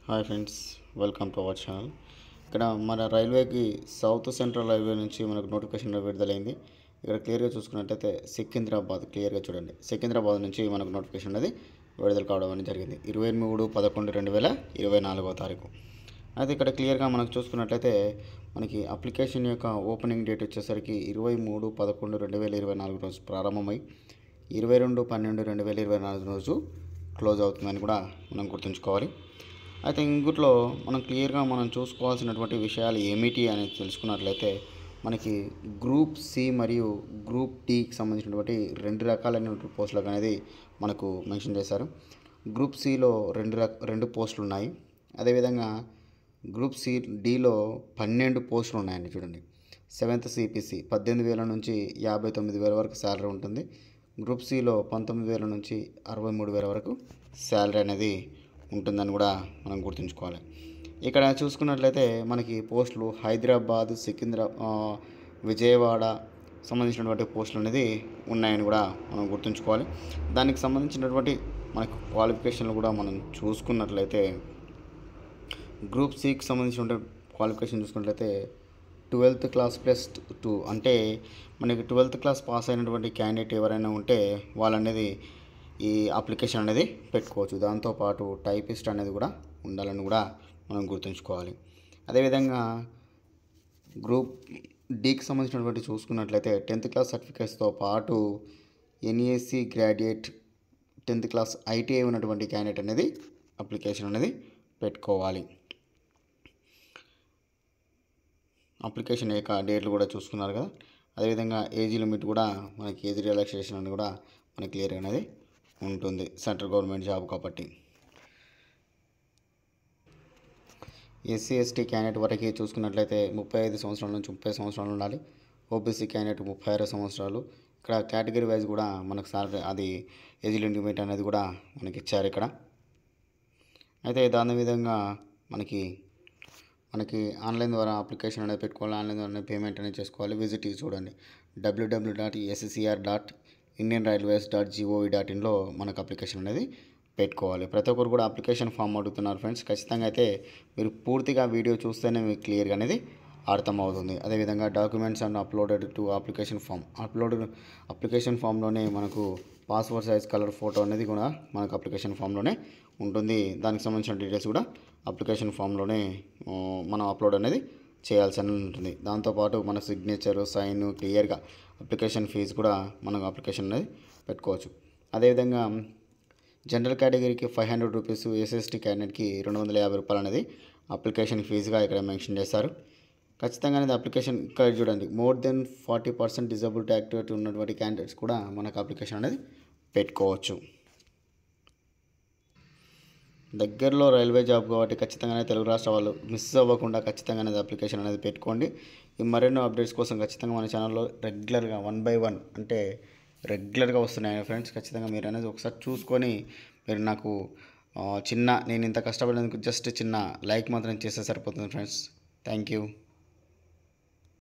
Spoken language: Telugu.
Hi friends, welcome to our channel. ఇక్కడ మన రైల్వేకి సౌత్ సెంట్రల్ రైల్వే నుంచి మనకు నోటిఫికేషన్ విడుదలైంది. ఇక్కడ క్లియర్గా చూసుకున్నట్లయితే సికింద్రాబాద్ క్లియర్గా చూడండి. సికింద్రాబాద్ నుంచి మనకు నోటిఫికేషన్ అనేది విడుదల కావడం అనేది జరిగింది 23/11/2024. అయితే ఇక్కడ క్లియర్గా మనకు చూసుకున్నట్లయితే మనకి అప్లికేషన్ యొక్క ఓపెనింగ్ డేట్ వచ్చేసరికి 23/11/2024 రోజు ప్రారంభమై 22/12/2024 రోజు క్లోజ్ అవుతుందని కూడా మనం గుర్తుంచుకోవాలి. అయితే ఇందులో మనం క్లియర్గా మనం చూసుకోవాల్సినటువంటి విషయాలు ఏమిటి అనేది తెలుసుకున్నట్లయితే మనకి గ్రూప్ సి మరియు గ్రూప్ డికి సంబంధించినటువంటి రెండు రకాలైనటువంటి పోస్టులకు అనేది మనకు మెన్షన్ చేశారు. గ్రూప్ సిలో రెండు పోస్టులు ఉన్నాయి. అదేవిధంగా గ్రూప్ సి డిలో 12 పోస్టులు ఉన్నాయండి. చూడండి, 7th CPC 18,000 నుంచి 59,000 వరకు శాలరీ ఉంటుంది. గ్రూప్ సిలో 19,000 నుంచి 63,000 వరకు శాలరీ అనేది ఉంటుందని కూడా మనం గుర్తుంచుకోవాలి. ఇక్కడ చూసుకున్నట్లయితే మనకి పోస్టులు హైదరాబాద్, విజయవాడ సంబంధించినటువంటి పోస్టులు అనేది ఉన్నాయని కూడా మనం గుర్తుంచుకోవాలి. దానికి సంబంధించినటువంటి మనకు క్వాలిఫికేషన్లు కూడా మనం చూసుకున్నట్లయితే గ్రూప్ సికి సంబంధించిన క్వాలిఫికేషన్ చూసుకున్నట్లయితే 12th క్లాస్ +2 అంటే మనకి 12th క్లాస్ పాస్ అయినటువంటి క్యాండిడేట్ ఎవరైనా ఉంటే వాళ్ళనేది ఈ అప్లికేషన్ అనేది పెట్టుకోవచ్చు. దాంతోపాటు టైపిస్ట్ అనేది కూడా ఉండాలని కూడా మనం గుర్తుంచుకోవాలి. అదేవిధంగా గ్రూప్ డికి సంబంధించినటువంటి చూసుకున్నట్లయితే 10th క్లాస్ సర్టిఫికేట్స్తో పాటు NAC graduate 10th class ITI ఉన్నటువంటి క్యాండిడేట్ అనేది అప్లికేషన్ అనేది పెట్టుకోవాలి. అప్లికేషన్ యొక్క డేట్లు కూడా చూసుకున్నారు కదా. అదేవిధంగా ఏజ్ లిమిట్ కూడా మనకి ఏజ్ రిలాక్సేషన్ అని కూడా మనకి క్లియర్ అనేది ఉంటుంది. సెంట్రల్ గవర్నమెంట్ జాబ్ కాబట్టి SC ST క్యాండిడేట్ వరకు చూసుకున్నట్లయితే 35 సంవత్సరాల నుంచి 30 సంవత్సరాలు ఉండాలి. OBC క్యాండిడేట్ 36 సంవత్సరాలు. ఇక్కడ కేటగిరీ వైజ్ కూడా మనకు సాలరీ అది ఏజ్ లిమిట్ అనేది కూడా మనకి ఇచ్చారు ఇక్కడ. అయితే దాని విధంగా మనకి ఆన్లైన్ ద్వారా అప్లికేషన్ అనేది పెట్టుకోవాలి. ఆన్లైన్ ద్వారా పేమెంట్ అనేది చేసుకోవాలి. విజిట్ చూడండి www.scr.indianrailways.gov.in మనకు అప్లికేషన్ అనేది పెట్టుకోవాలి. ప్రతి ఒక్కరు కూడా అప్లికేషన్ ఫామ్ అడుగుతున్నారు ఫ్రెండ్స్. ఖచ్చితంగా అయితే మీరు పూర్తిగా వీడియో చూస్తేనే మీకు క్లియర్గా అనేది అర్థమవుతుంది. అదేవిధంగా documents and uploaded to application form application ఫామ్లోనే మనకు పాస్పోర్ట్ సైజ్ కలర్ ఫోటో అనేది కూడా మనకు అప్లికేషన్ ఫామ్లోనే ఉంటుంది. దానికి సంబంధించిన డీటెయిల్స్ కూడా అప్లికేషన్ ఫామ్లోనే మనం అప్లోడ్ అనేది చేయాల్సి ఉంటుంది. దాంతోపాటు మన సిగ్నేచరు, సైన్ క్లియర్గా అప్లికేషన్ ఫీజు కూడా మనం అప్లికేషన్ అనేది పెట్టుకోవచ్చు. అదేవిధంగా జనరల్ కేటగిరీకి 500 రూపీస్, SST క్యాండిడేట్కి 250 రూపాయలు అనేది అప్లికేషన్ ఫీజుగా ఇక్కడ మెన్షన్ చేశారు. ఖచ్చితంగా అనేది అప్లికేషన్ ఇక్కడ చూడండి, మోర్ దెన్ 40% డిజబిలిటీ యాక్టివిటీ ఉన్నటువంటి క్యాండిడేట్స్ కూడా మనకు అప్లికేషన్ అనేది పెట్టుకోవచ్చు. దగ్గరలో రైల్వే జాబ్ కాబట్టి ఖచ్చితంగానే తెలుగు రాష్ట్ర వాళ్ళు మిస్ అవ్వకుండా ఖచ్చితంగా అనేది అప్లికేషన్ అనేది పెట్టుకోండి. ఈ మరెన్నో అప్డేట్స్ కోసం ఖచ్చితంగా మన ఛానల్లో రెగ్యులర్గా 1 by 1 అంటే రెగ్యులర్గా వస్తున్నాయి ఫ్రెండ్స్. ఖచ్చితంగా మీరు అనేది ఒకసారి చూసుకొని మీరు నాకు నేను ఇంత కష్టపడేందుకు జస్ట్ చిన్న లైక్ మాత్రం చేస్తే సరిపోతుంది ఫ్రెండ్స్. Thank you.